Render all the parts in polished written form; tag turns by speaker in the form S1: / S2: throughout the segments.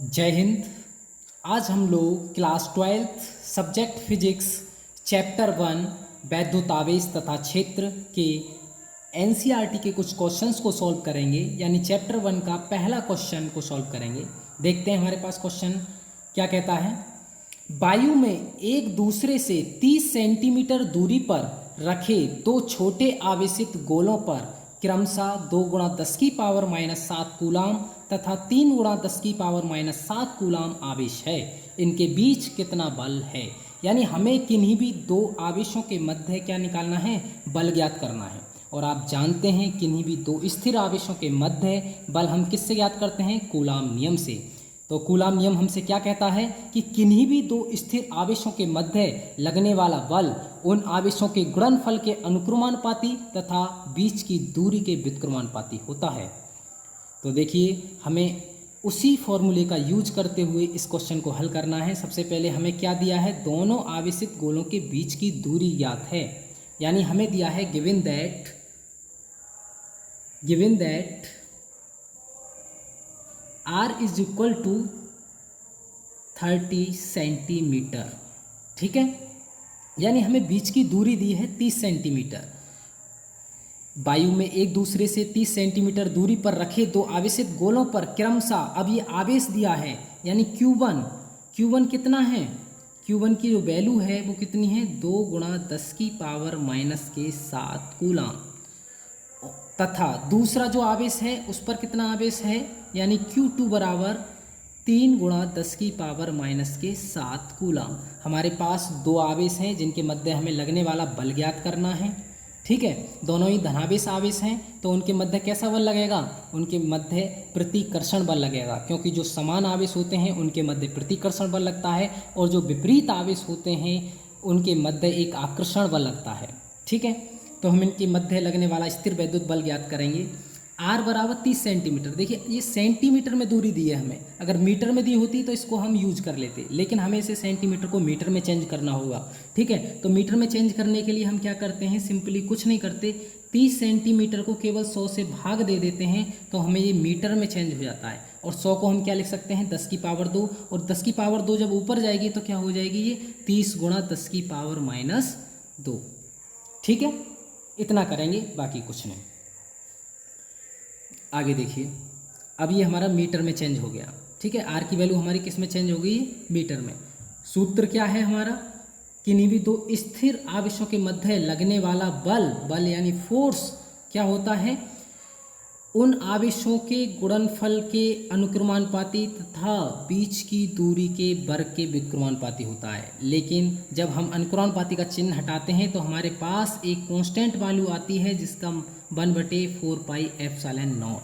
S1: जय हिंद। आज हम लोग class 12th subject physics chapter 1 वैद्युतावेश तथा क्षेत्र के एनसीईआरटी के कुछ क्वेश्चंस को सॉल्व करेंगे। यानी चैप्टर 1 का पहला क्वेश्चन को सॉल्व करेंगे। देखते हैं हमारे पास क्वेश्चन क्या कहता है। वायु में एक दूसरे से 30 सेंटीमीटर दूरी पर रखे दो छोटे आवेशित गोलों पर क्रमशः 2 गुणा 10 की पावर -7 कूलाम तथा 3 गुणा 10 की पावर -7 कूलाम आवेश है। इनके बीच कितना बल है। यानी हमें किन्हीं भी दो आवेशों के मध्य क्या निकालना है, बल ज्ञात करना है। और आप जानते हैं किन्हीं भी दो स्थिर आवेशों के मध्य बल हम किससे ज्ञात करते हैं, कूलाम नियम से। तो कूलाम नियम हमसे क्या कहता है कि किन्हीं भी दो स्थिर आवेशों के मध्य लगने वाला बल उन आवेशों के गुणनफल के अनुक्रमानुपाती तथा बीच की दूरी के व्युत्क्रमानुपाती होता है। तो देखिए हमें उसी फॉर्मूले का यूज करते हुए इस क्वेश्चन को हल करना है। सबसे पहले हमें क्या दिया है, दोनों आवेशित गोलों के बीच की दूरी ज्ञात है। यानी हमें दिया है given that r is equal to 30 centimetre. ठीक है, यानी हमें बीच की दूरी दी है 30 सेंटीमीटर। वायु में एक दूसरे से 30 सेंटीमीटर दूरी पर रखे दो आवेशित गोलों पर क्रमशः, अब ये आवेश दिया है यानी Q1 कितना है, Q1 की जो वैल्यू है वो कितनी है, 2 गुणा 10 की पावर -7 कूलाम। तथा दूसरा जो आवेश है उस पर कितना आवेश है, यानी Q2 बराबर 3 गुणा 10 की पावर -7 कूलाम। हमारे पास दो आवेश हैं जिनके मध्य हमें लगने वाला बल ज्ञात करना है। ठीक है, दोनों ही धनावेश आवेश हैं तो उनके मध्य कैसा बल लगेगा, उनके मध्य प्रतिकर्षण बल लगेगा। क्योंकि जो समान आवेश होते हैं उनके मध्य प्रतिकर्षण बल लगता है और जो विपरीत आवेश होते हैं उनके मध्य एक आकर्षण बल लगता है। ठीक है, तो हम इनके मध्य लगने वाला स्थिर वैद्युत बल ज्ञात करेंगे। r बराबर 30 सेंटीमीटर। देखिए ये सेंटीमीटर में दूरी दी है हमें, अगर मीटर में दी होती तो इसको हम यूज कर लेते, लेकिन हमें इसे सेंटीमीटर को मीटर में चेंज करना होगा। ठीक है, तो मीटर में चेंज करने के लिए हम क्या करते हैं, सिंपली कुछ नहीं करते, 30 सेंटीमीटर को केवल 100 से भाग दे देते हैं तो हमें ये मीटर में चेंज हो जाता है। और 100 को हम क्या लिख सकते हैं, 10 की पावर 2, और 10 की पावर 2 जब ऊपर जाएगी तो क्या हो जाएगी, ये 30 गुणा 10 की पावर -2। ठीक है, इतना करेंगे, बाकी कुछ नहीं। आगे देखिए, अब ये हमारा मीटर में चेंज हो गया। ठीक है, आर की वैल्यू हमारी किस में चेंज हो गई, मीटर में। सूत्र क्या है हमारा, किन्हीं भी दो स्थिर आवेशों के मध्य लगने वाला बल यानी फोर्स क्या होता है, उन आवेशों के गुणनफल के अनुक्रमानुपाती तथा बीच की दूरी के वर्ग के व्युत्क्रमानुपाती होता है। लेकिन जब हम अनुक्रमानुपाती का चिन्ह हटाते हैं तो हमारे पास एक कांस्टेंट वैल्यू आती है जिसका 1/4πε0।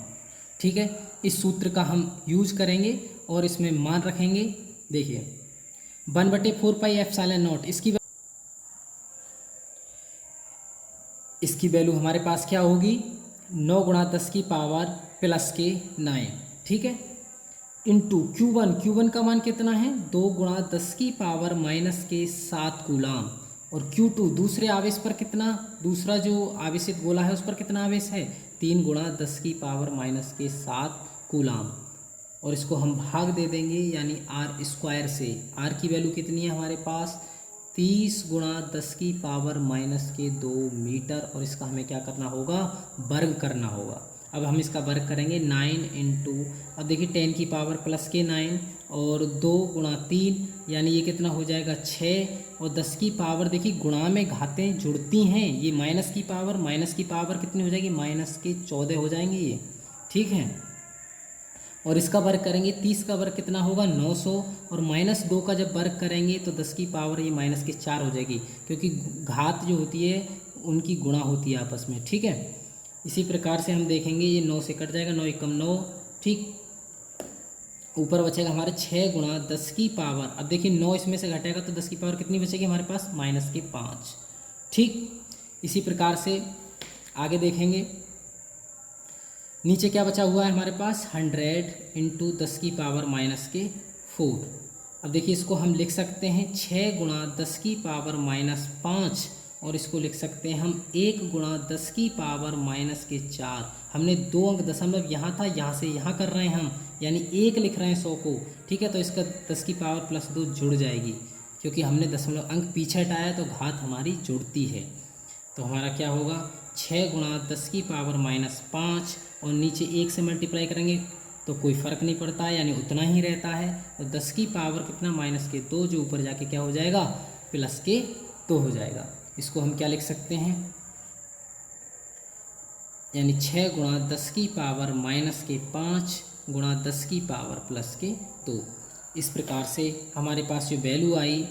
S1: ठीक है, इस सूत्र का हम यूज करेंगे और इसमें मान रखेंगे। देखिए 1/4πε0 इसकी वैल्यू हमारे पास क्या होगी, 9 गुणा 10 की पावर +9। ठीक है, इंटू Q1 का मान कितना है, 2 गुणा 10 की पावर -7 कूलाम। और Q2 दूसरे आवेश पर कितना, दूसरा जो आवेशित गोला है उस पर कितना आवेश है, 3 गुणा 10 की पावर -7 कूलाम। और इसको हम भाग दे देंगे यानी r² से। r की वैल्यू कितनी है हमारे पास, 30 गुणा 10 की पावर -2 मीटर। और इसका हमें क्या करना होगा, वर्ग करना होगा। अब हम इसका वर्ग करेंगे 9 इंटू, अब देखिए 10 की पावर +9 और 2 गुणा 3 यानी ये कितना हो जाएगा 6। और 10 की पावर देखिए गुणा में घातें जुड़ती हैं, ये माइनस की पावर कितनी हो जाएगी, -14 हो जाएंगे ये। ठीक है, और इसका वर्ग करेंगे, 30 का वर्ग कितना होगा 900, और -2 का जब वर्ग करेंगे तो 10 की पावर ये -4 हो जाएगी, क्योंकि घात जो होती है उनकी गुणा होती है आपस में। ठीक है, इसी प्रकार से हम देखेंगे ये 9 से कट जाएगा, 9 एकम 9। ठीक, ऊपर बचेगा हमारे 6 गुणा 10 की पावर, अब देखिए 9 इसमें से घटेगा तो 10 की पावर कितनी बचेगी हमारे पास, -5। ठीक, इसी प्रकार से आगे देखेंगे, नीचे क्या बचा हुआ है हमारे पास, 100 इंटू 10 की पावर -4। अब देखिए इसको हम लिख सकते हैं 6 गुणा 10 की पावर -5, और इसको लिख सकते हैं हम 1 गुणा 10 की पावर -4। हमने 2 अंक दशमलव यहाँ था, यहाँ से यहाँ कर रहे हैं हम, यानी 1 लिख रहे हैं 100 को, ठीक है, तो इसका 10 की पावर प्लस 2 जुड़ जाएगी, क्योंकि हमने दशमलव अंक पीछे हटाया तो घात हमारी जुड़ती है। तो हमारा क्या होगा, 6 गुणा 10 की पावर -5 और नीचे 1 से मल्टीप्लाई करेंगे तो कोई फ़र्क नहीं पड़ता है, यानी उतना ही रहता है। और 10 की पावर कितना -2, जो ऊपर जाके क्या हो जाएगा, +2 हो जाएगा। इसको हम क्या लिख सकते हैं, यानी 6 गुणा 10 की पावर -5 गुणा 10 की पावर +2। इस प्रकार से हमारे पास जो वैल्यू आई,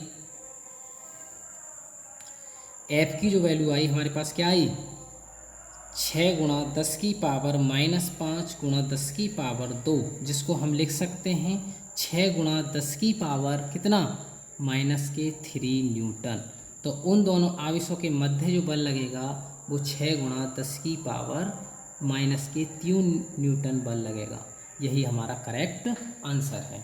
S1: f की जो वैल्यू आई हमारे पास क्या आई, 6 गुणा 10 की पावर -5 गुणा 10 की पावर 2, जिसको हम लिख सकते हैं 6 गुणा 10 की पावर कितना, -3 न्यूटन। तो उन दोनों आवेशों के मध्य जो बल लगेगा वो 6 गुणा 10 की पावर -3 न्यूटन बल लगेगा। यही हमारा करेक्ट आंसर है।